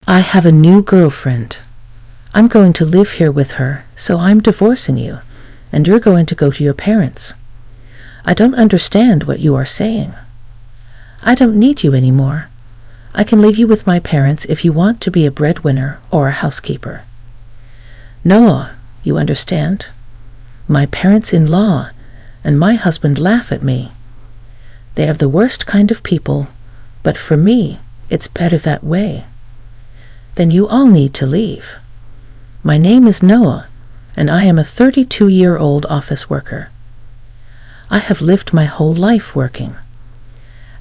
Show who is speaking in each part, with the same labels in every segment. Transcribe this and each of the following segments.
Speaker 1: I have a new girlfriend. I'm going to live here with her, so I'm divorcing you, and you're going to go to your parents. I don't understand what you are saying. I don't need you anymore. I can leave you with my parents if you want to be a breadwinner or a housekeeper. Noah, you understand? My parents-in-law and my husband laugh at me. They are the worst kind of people, but for me, it's better that way. Then you all need to leave. My name is Noah, and I am a 32-year-old office worker. I have lived my whole life working.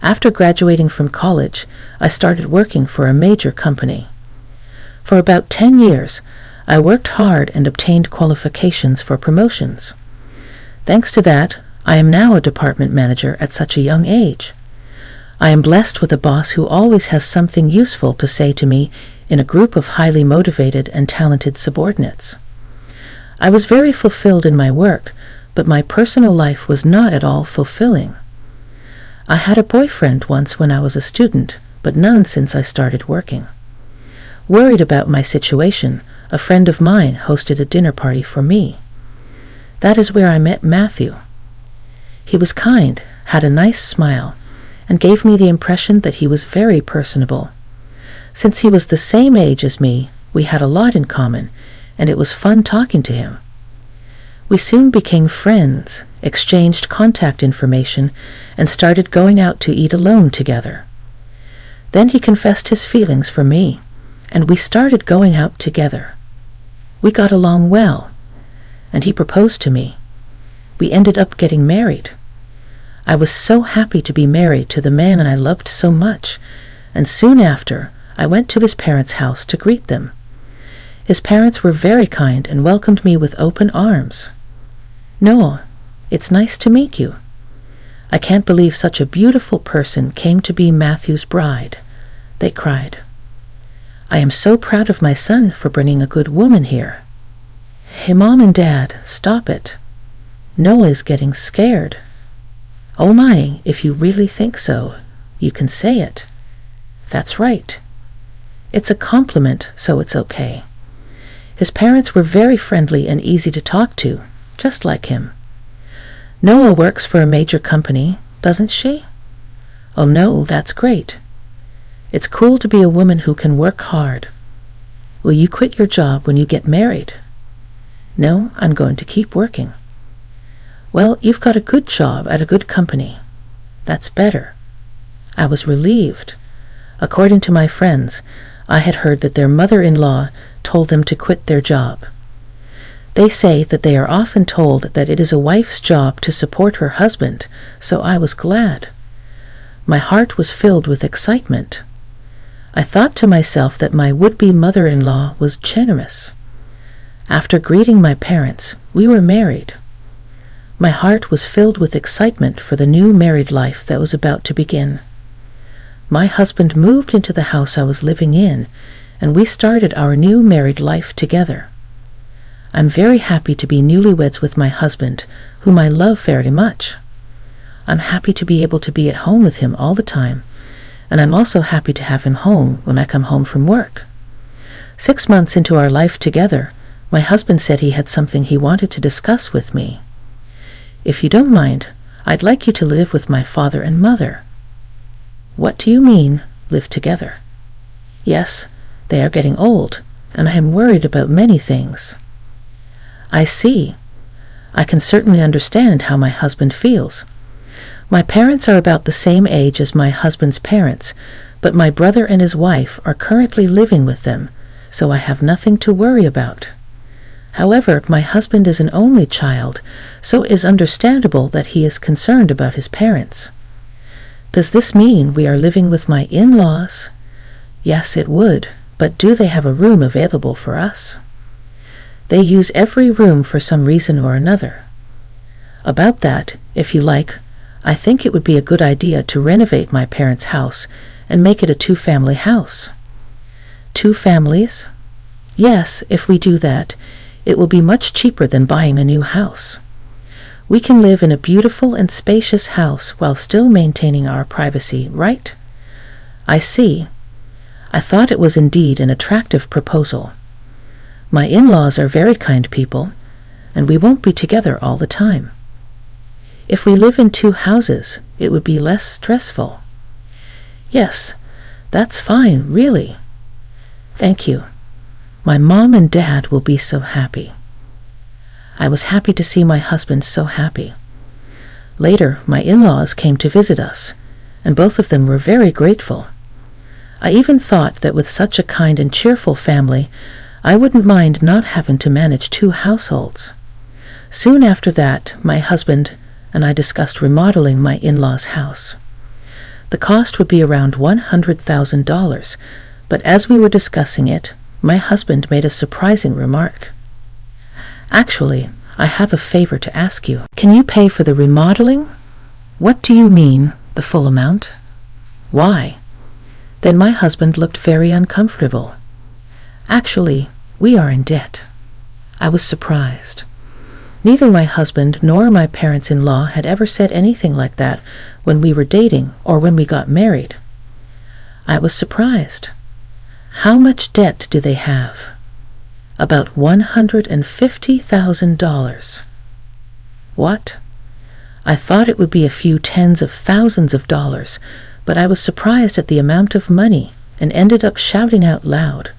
Speaker 1: After graduating from college, I started working for a major company. For about 10 years, I worked hard and obtained qualifications for promotions. Thanks to that, I am now a department manager at such a young age. I am blessed with a boss who always has something useful to say to me in a group of highly motivated and talented subordinates. I was very fulfilled in my work, but my personal life was not at all fulfilling. I had a boyfriend once when I was a student, but none since I started working. Worried about my situation, a friend of mine hosted a dinner party for me. That is where I met Matthew. He was kind, had a nice smile, and gave me the impression that he was very personable. Since he was the same age as me, we had a lot in common, and it was fun talking to him. We soon became friends, exchanged contact information, and started going out to eat alone together. Then he confessed his feelings for me, and we started going out together. We got along well, and he proposed to me. We ended up getting married. I was so happy to be married to the man I loved so much, and soon after, I went to his parents' house to greet them. His parents were very kind and welcomed me with open arms. Noah, it's nice to meet you. I can't believe such a beautiful person came to be Matthew's bride, they cried. I am so proud of my son for bringing a good woman here. Hey, Mom and Dad, stop it. Noah is getting scared. Oh my, if you really think so, you can say it. That's right. It's a compliment, so it's okay. His parents were very friendly and easy to talk to, just like him. Noah works for a major company, doesn't she? Oh no, that's great. It's cool to be a woman who can work hard. Will you quit your job when you get married? No, I'm going to keep working. Well, you've got a good job at a good company. That's better. I was relieved. According to my friends, I had heard that their mother-in-law told them to quit their job. They say that they are often told that it is a wife's job to support her husband, so I was glad. My heart was filled with excitement. I thought to myself that my would-be mother-in-law was generous. After greeting my parents, we were married. My heart was filled with excitement for the new married life that was about to begin. My husband moved into the house I was living in, and we started our new married life together. I'm very happy to be newlyweds with my husband, whom I love very much. I'm happy to be able to be at home with him all the time, and I'm also happy to have him home when I come home from work. 6 months into our life together, my husband said he had something he wanted to discuss with me. If you don't mind, I'd like you to live with my father and mother. What do you mean, live together? Yes, they are getting old, and I am worried about many things. I see. I can certainly understand how my husband feels. My parents are about the same age as my husband's parents, but my brother and his wife are currently living with them, so I have nothing to worry about. However, my husband is an only child, so it is understandable that he is concerned about his parents. Does this mean we are living with my in-laws? Yes, it would, but do they have a room available for us? They use every room for some reason or another. About that, if you like, I think it would be a good idea to renovate my parents' house and make it a 2-family house. 2 families? Yes, if we do that, it will be much cheaper than buying a new house. We can live in a beautiful and spacious house while still maintaining our privacy, right? I see. I thought it was indeed an attractive proposal. My in-laws are very kind people, and we won't be together all the time. If we live in 2 houses, it would be less stressful. Yes, that's fine, really. Thank you. My mom and dad will be so happy. I was happy to see my husband so happy. Later, my in-laws came to visit us, and both of them were very grateful. I even thought that with such a kind and cheerful family, I wouldn't mind not having to manage 2 households. Soon after that, my husband and I discussed remodeling my in-laws' house. The cost would be around $100,000, but as we were discussing it, my husband made a surprising remark. Actually, I have a favor to ask you. Can you pay for the remodeling? What do you mean, the full amount? Why? Then my husband looked very uncomfortable. Actually, we are in debt. I was surprised. Neither my husband nor my parents-in-law had ever said anything like that when we were dating or when we got married. I was surprised. How much debt do they have? About $150,000. What? I thought it would be a few tens of thousands of dollars, but I was surprised at the amount of money and ended up shouting out loud.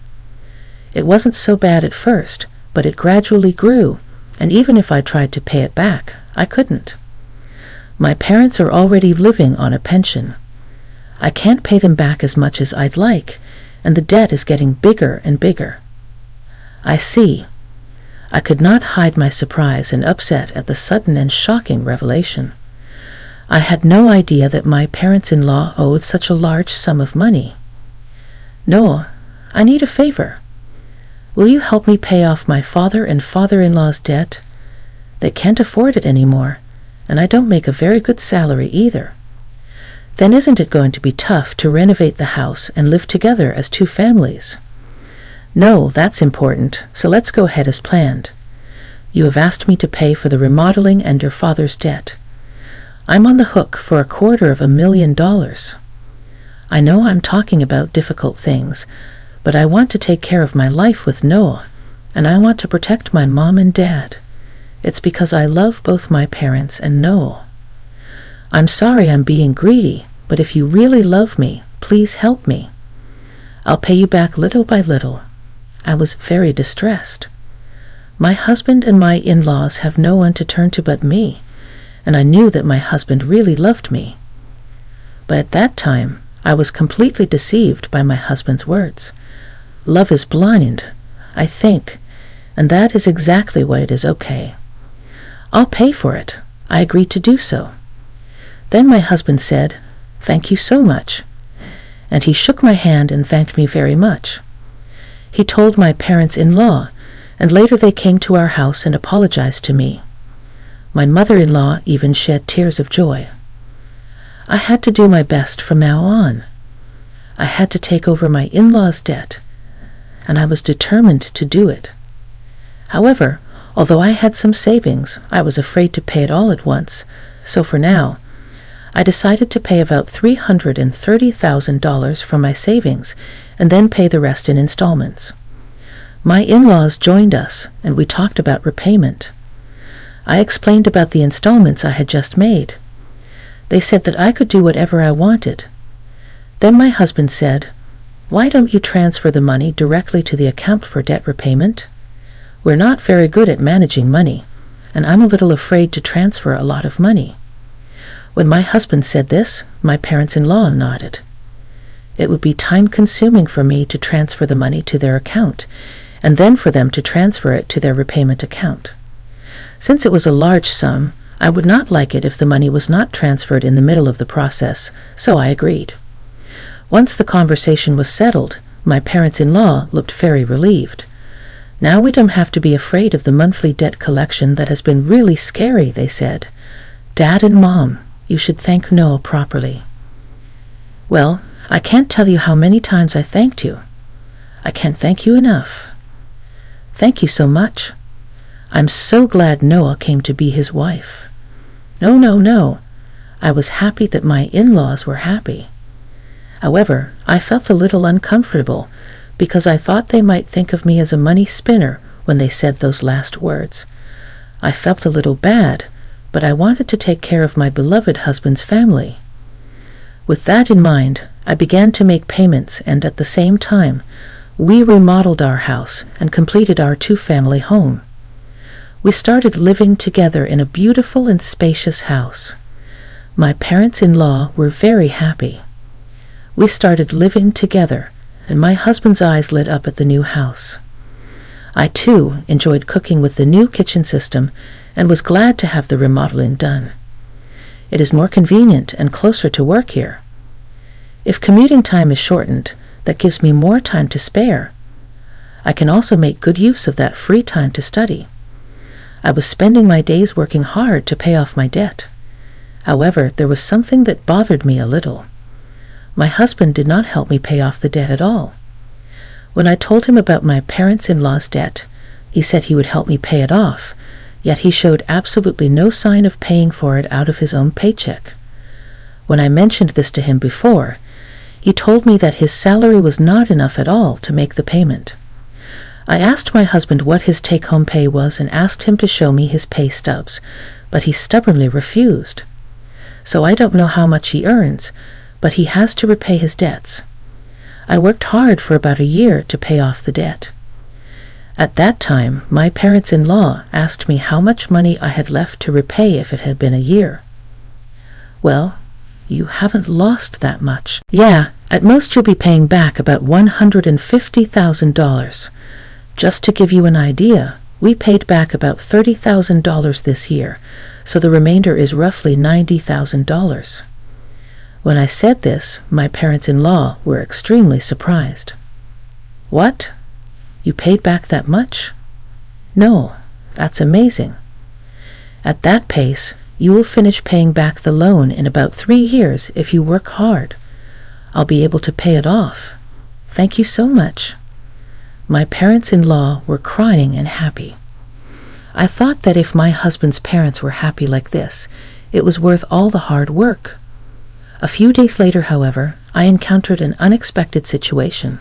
Speaker 1: It wasn't so bad at first, but it gradually grew, and even if I tried to pay it back, I couldn't. My parents are already living on a pension. I can't pay them back as much as I'd like, and the debt is getting bigger and bigger. I see. I could not hide my surprise and upset at the sudden and shocking revelation. I had no idea that my parents-in-law owed such a large sum of money. Noah, I need a favor. Will you help me pay off my father and father-in-law's debt? They can't afford it anymore, and I don't make a very good salary either. Then isn't it going to be tough to renovate the house and live together as 2 families? No, that's important, so let's go ahead as planned. You have asked me to pay for the remodeling and your father's debt. I'm on the hook for $250,000. I know I'm talking about difficult things, but I want to take care of my life with Noah, and I want to protect my mom and dad. It's because I love both my parents and Noah. I'm sorry I'm being greedy, but if you really love me, please help me. I'll pay you back little by little. I was very distressed. My husband and my in-laws have no one to turn to but me, and I knew that my husband really loved me. But at that time, I was completely deceived by my husband's words. Love is blind, I think, and that is exactly why it is okay. I'll pay for it. I agreed to do so. Then my husband said, "Thank you so much," and he shook my hand and thanked me very much. He told my parents-in-law, and later they came to our house and apologized to me. My mother-in-law even shed tears of joy. I had to do my best from now on. I had to take over my in-laws' debt, and I was determined to do it. However, although I had some savings, I was afraid to pay it all at once, so for now, I decided to pay about $330,000 from my savings and then pay the rest in installments. My in-laws joined us, and we talked about repayment. I explained about the installments I had just made. They said that I could do whatever I wanted. Then my husband said, "Why don't you transfer the money directly to the account for debt repayment? We're not very good at managing money, and I'm a little afraid to transfer a lot of money." When my husband said this, my parents-in-law nodded. It would be time-consuming for me to transfer the money to their account, and then for them to transfer it to their repayment account. Since it was a large sum, I would not like it if the money was not transferred in the middle of the process, so I agreed. Once the conversation was settled, my parents-in-law looked very relieved. Now we don't have to be afraid of the monthly debt collection that has been really scary, they said. Dad and Mom, you should thank Noah properly. Well, I can't tell you how many times I thanked you. I can't thank you enough. Thank you so much. I'm so glad Noah came to be his wife. No. I was happy that my in-laws were happy. However, I felt a little uncomfortable because I thought they might think of me as a money spinner when they said those last words. I felt a little bad, but I wanted to take care of my beloved husband's family. With that in mind, I began to make payments, and at the same time, we remodeled our house and completed our two-family home. We started living together in a beautiful and spacious house. My parents-in-law were very happy. We started living together, and my husband's eyes lit up at the new house. I, too, enjoyed cooking with the new kitchen system and was glad to have the remodeling done. It is more convenient and closer to work here. If commuting time is shortened, that gives me more time to spare. I can also make good use of that free time to study. I was spending my days working hard to pay off my debt. However, there was something that bothered me a little. My husband did not help me pay off the debt at all. When I told him about my parents-in-law's debt, he said he would help me pay it off, yet he showed absolutely no sign of paying for it out of his own paycheck. When I mentioned this to him before, he told me that his salary was not enough at all to make the payment. I asked my husband what his take-home pay was and asked him to show me his pay stubs, but he stubbornly refused. So I don't know how much he earns, but he has to repay his debts. I worked hard for about a year to pay off the debt. At that time, my parents-in-law asked me how much money I had left to repay if it had been a year. Well, you haven't lost that much. Yeah, at most you'll be paying back about $150,000. Just to give you an idea, we paid back about $30,000 this year, so the remainder is roughly $90,000. When I said this, my parents-in-law were extremely surprised. What? You paid back that much? No, that's amazing. At that pace, you will finish paying back the loan in about 3 years if you work hard. I'll be able to pay it off. Thank you so much. My parents-in-law were crying and happy. I thought that if my husband's parents were happy like this, it was worth all the hard work. A few days later, however, I encountered an unexpected situation.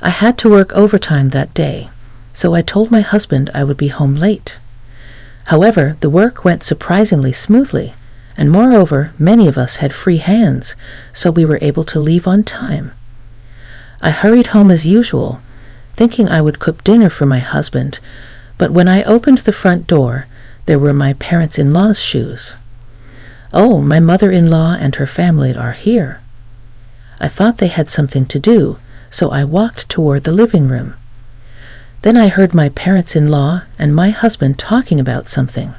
Speaker 1: I had to work overtime that day, so I told my husband I would be home late. However, the work went surprisingly smoothly, and moreover, many of us had free hands, so we were able to leave on time. I hurried home as usual, thinking I would cook dinner for my husband, but when I opened the front door, there were my parents-in-law's shoes. Oh, my mother-in-law and her family are here. I thought they had something to do, so I walked toward the living room. Then I heard my parents-in-law and my husband talking about something.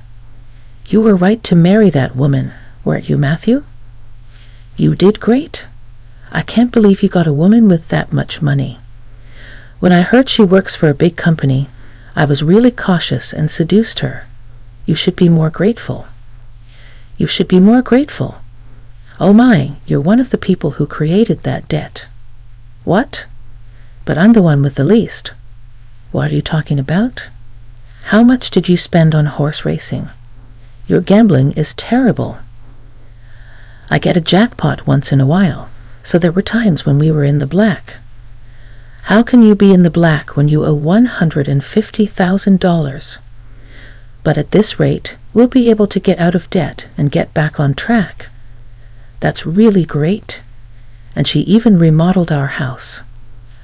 Speaker 1: You were right to marry that woman, weren't you, Matthew? You did great. I can't believe you got a woman with that much money. When I heard she works for a big company, I was really cautious and seduced her. You should be more grateful. You should be more grateful. Oh my, you're one of the people who created that debt. What? But I'm the one with the least. What are you talking about? How much did you spend on horse racing? Your gambling is terrible. I get a jackpot once in a while, so there were times when we were in the black. How can you be in the black when you owe $150,000? But at this rate, we'll be able to get out of debt and get back on track. That's really great. And she even remodeled our house.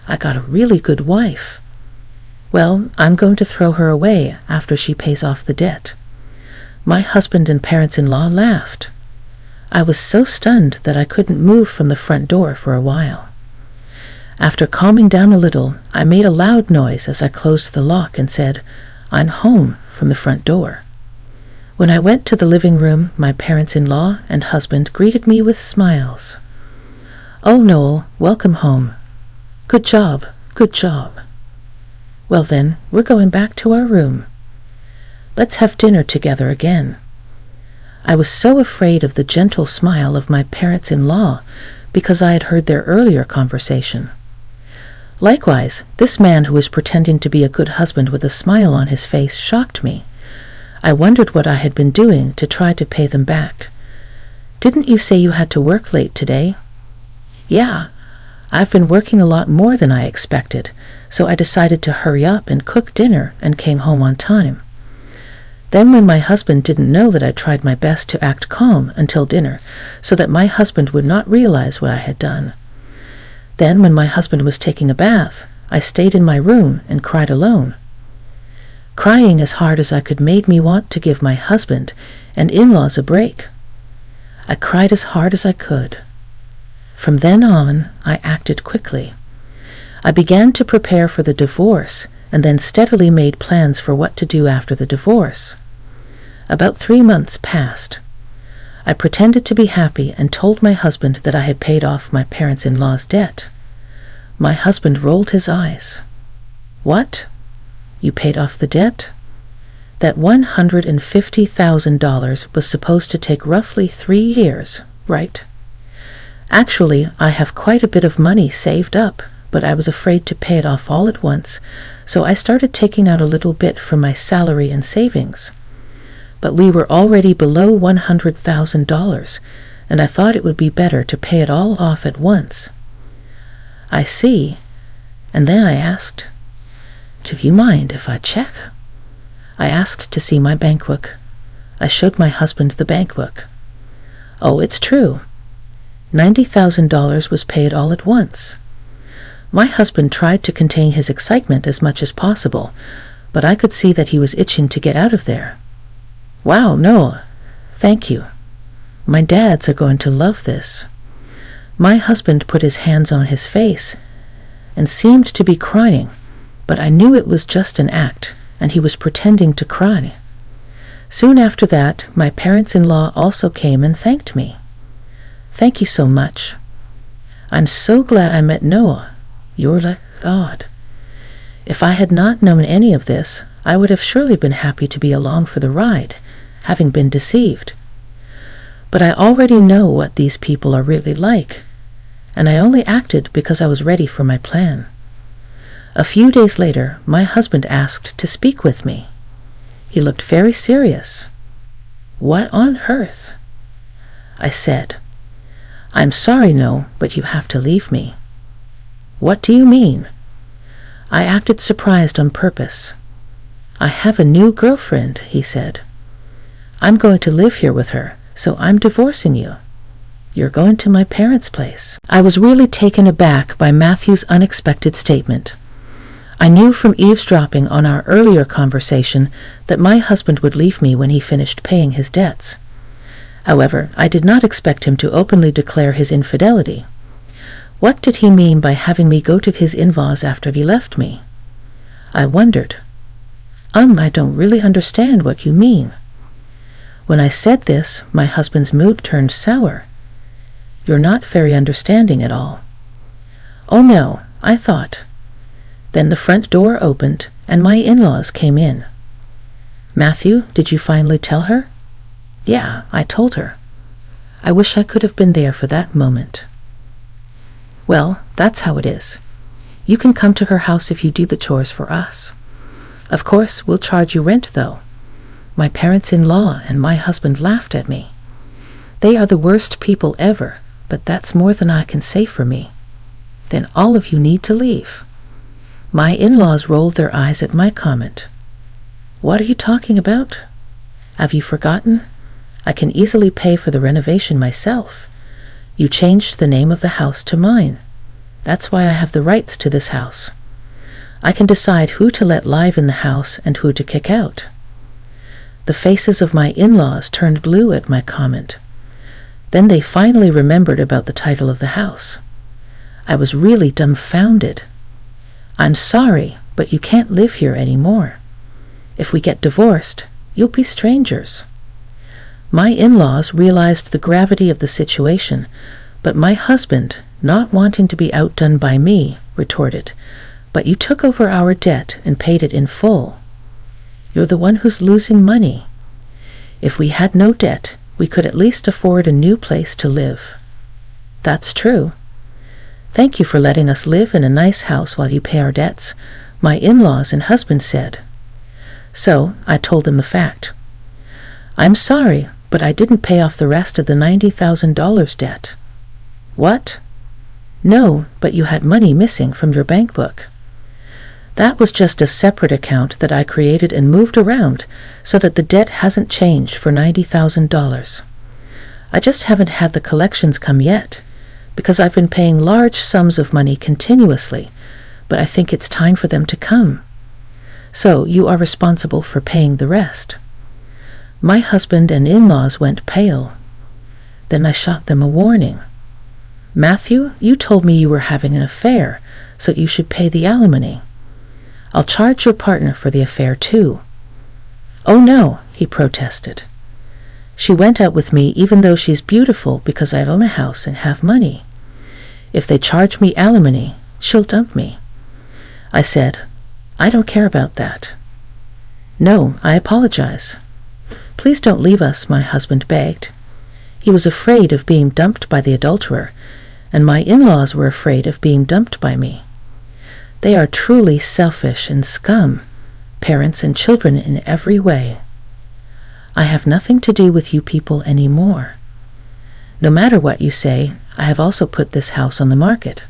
Speaker 1: I got a really good wife. Well, I'm going to throw her away after she pays off the debt. My husband and parents-in-law laughed. I was so stunned that I couldn't move from the front door for a while. After calming down a little, I made a loud noise as I closed the lock and said, "I'm home," from the front door. When I went to the living room, my parents-in-law and husband greeted me with smiles. "Oh, Noel, welcome home. Good job, good job. Well then, we're going back to our room. Let's have dinner together again." I was so afraid of the gentle smile of my parents-in-law because I had heard their earlier conversation. Likewise, this man who was pretending to be a good husband with a smile on his face shocked me. I wondered what I had been doing to try to pay them back. "Didn't you say you had to work late today?" Yeah, I've been working a lot more than I expected, so I decided to hurry up and cook dinner and came home on time. Then when my husband didn't know that I tried my best to act calm until dinner, so that my husband would not realize what I had done. Then when my husband was taking a bath, I stayed in my room and cried alone. Crying as hard as I could made me want to give my husband and in-laws a break. I cried as hard as I could. From then on, I acted quickly. I began to prepare for the divorce and then steadily made plans for what to do after the divorce. About 3 months passed. I pretended to be happy and told my husband that I had paid off my parents-in-law's debt. My husband rolled his eyes. What? You paid off the debt? That $150,000 was supposed to take roughly 3 years, right? Actually, I have quite a bit of money saved up, but I was afraid to pay it off all at once, so I started taking out a little bit from my salary and savings. But we were already below $100,000, and I thought it would be better to pay it all off at once. I see. And then I asked, "Do you mind if I check?" I asked to see my bankbook. I showed my husband the bankbook. Oh, it's true. $90,000 was paid all at once. My husband tried to contain his excitement as much as possible, but I could see that he was itching to get out of there. Wow, no, thank you. My dads are going to love this. My husband put his hands on his face and seemed to be crying, but I knew it was just an act, and he was pretending to cry. Soon after that, my parents-in-law also came and thanked me. Thank you so much. I'm so glad I met Noah. You're like God. If I had not known any of this, I would have surely been happy to be along for the ride, having been deceived. But I already know what these people are really like, and I only acted because I was ready for my plan. A few days later, my husband asked to speak with me. He looked very serious. What on earth? I said, "I'm sorry, no, but you have to leave me." What do you mean? I acted surprised on purpose. I have a new girlfriend, he said. I'm going to live here with her, so I'm divorcing you. You're going to my parents' place. I was really taken aback by Matthew's unexpected statement. I knew from eavesdropping on our earlier conversation that my husband would leave me when he finished paying his debts. However, I did not expect him to openly declare his infidelity. What did he mean by having me go to his in-laws after he left me? I wondered. I don't really understand what you mean. When I said this, my husband's mood turned sour. You're not very understanding at all. Oh no, I thought. Then the front door opened, and my in-laws came in. Matthew, did you finally tell her? Yeah, I told her. I wish I could have been there for that moment. Well, that's how it is. You can come to her house if you do the chores for us. Of course, we'll charge you rent, though. My parents-in-law and my husband laughed at me. They are the worst people ever, but that's more than I can say for me. Then all of you need to leave. My in-laws rolled their eyes at my comment. What are you talking about? Have you forgotten? I can easily pay for the renovation myself. You changed the name of the house to mine. That's why I have the rights to this house. I can decide who to let live in the house and who to kick out. The faces of my in-laws turned blue at my comment. Then they finally remembered about the title of the house. I was really dumbfounded. I'm sorry, but you can't live here anymore. If we get divorced, you'll be strangers. My in-laws realized the gravity of the situation, but my husband, not wanting to be outdone by me, retorted, "But you took over our debt and paid it in full. You're the one who's losing money. If we had no debt, we could at least afford a new place to live." That's true. Thank you for letting us live in a nice house while you pay our debts, my in-laws and husband said. So I told them the fact. I'm sorry, but I didn't pay off the rest of the $90,000 debt. What? No, but you had money missing from your bank book. That was just a separate account that I created and moved around so that the debt hasn't changed for $90,000. I just haven't had the collections come yet, because I've been paying large sums of money continuously, but I think it's time for them to come. So you are responsible for paying the rest. My husband and in-laws went pale. Then I shot them a warning. Matthew, you told me you were having an affair, so you should pay the alimony. I'll charge your partner for the affair too. Oh no, he protested. She went out with me even though she's beautiful because I own a house and have money. If they charge me alimony, she'll dump me. I said, I don't care about that. No, I apologize. Please don't leave us, my husband begged. He was afraid of being dumped by the adulterer, and my in-laws were afraid of being dumped by me. They are truly selfish and scum, parents and children in every way. I have nothing to do with you people anymore. No matter what you say, I have also put this house on the market.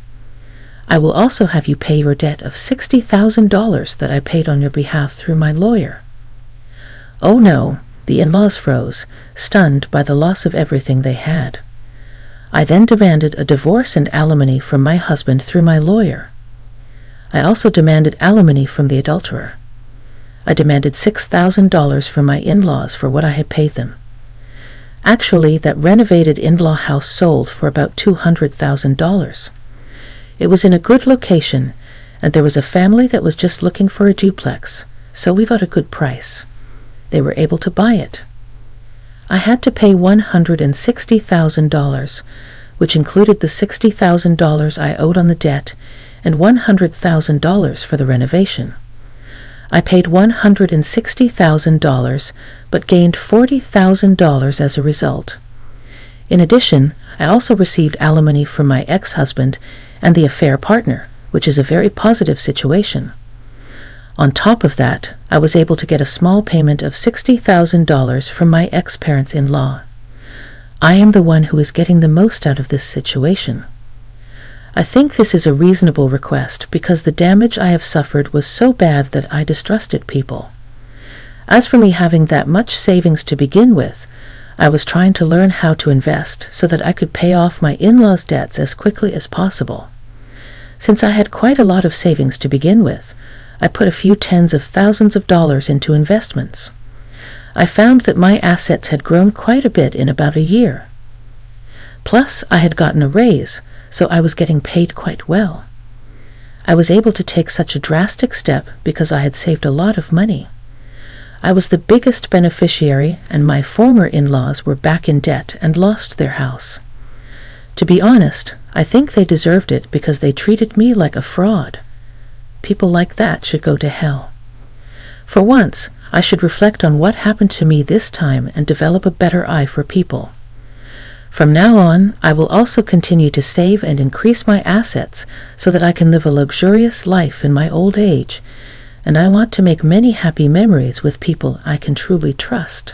Speaker 1: I will also have you pay your debt of $60,000 that I paid on your behalf through my lawyer. Oh no, the in-laws froze, stunned by the loss of everything they had. I then demanded a divorce and alimony from my husband through my lawyer. I also demanded alimony from the adulterer. I demanded $6,000 from my in-laws for what I had paid them. Actually, that renovated in-law house sold for about $200,000. It was in a good location, and there was a family that was just looking for a duplex, so we got a good price. They were able to buy it. I had to pay $160,000, which included the $60,000 I owed on the debt and $100,000 for the renovation. I paid $160,000, but gained $40,000 as a result. In addition, I also received alimony from my ex-husband and the affair partner, which is a very positive situation. On top of that, I was able to get a small payment of $60,000 from my ex-parents-in-law. I am the one who is getting the most out of this situation. I think this is a reasonable request because the damage I have suffered was so bad that I distrusted people. As for me having that much savings to begin with, I was trying to learn how to invest so that I could pay off my in-laws' debts as quickly as possible. Since I had quite a lot of savings to begin with, I put a few tens of thousands of dollars into investments. I found that my assets had grown quite a bit in about a year. Plus, I had gotten a raise, so I was getting paid quite well. I was able to take such a drastic step because I had saved a lot of money. I was the biggest beneficiary, and my former in-laws were back in debt and lost their house. To be honest, I think they deserved it because they treated me like a fraud. People like that should go to hell. For once, I should reflect on what happened to me this time and develop a better eye for people. From now on, I will also continue to save and increase my assets so that I can live a luxurious life in my old age, and I want to make many happy memories with people I can truly trust.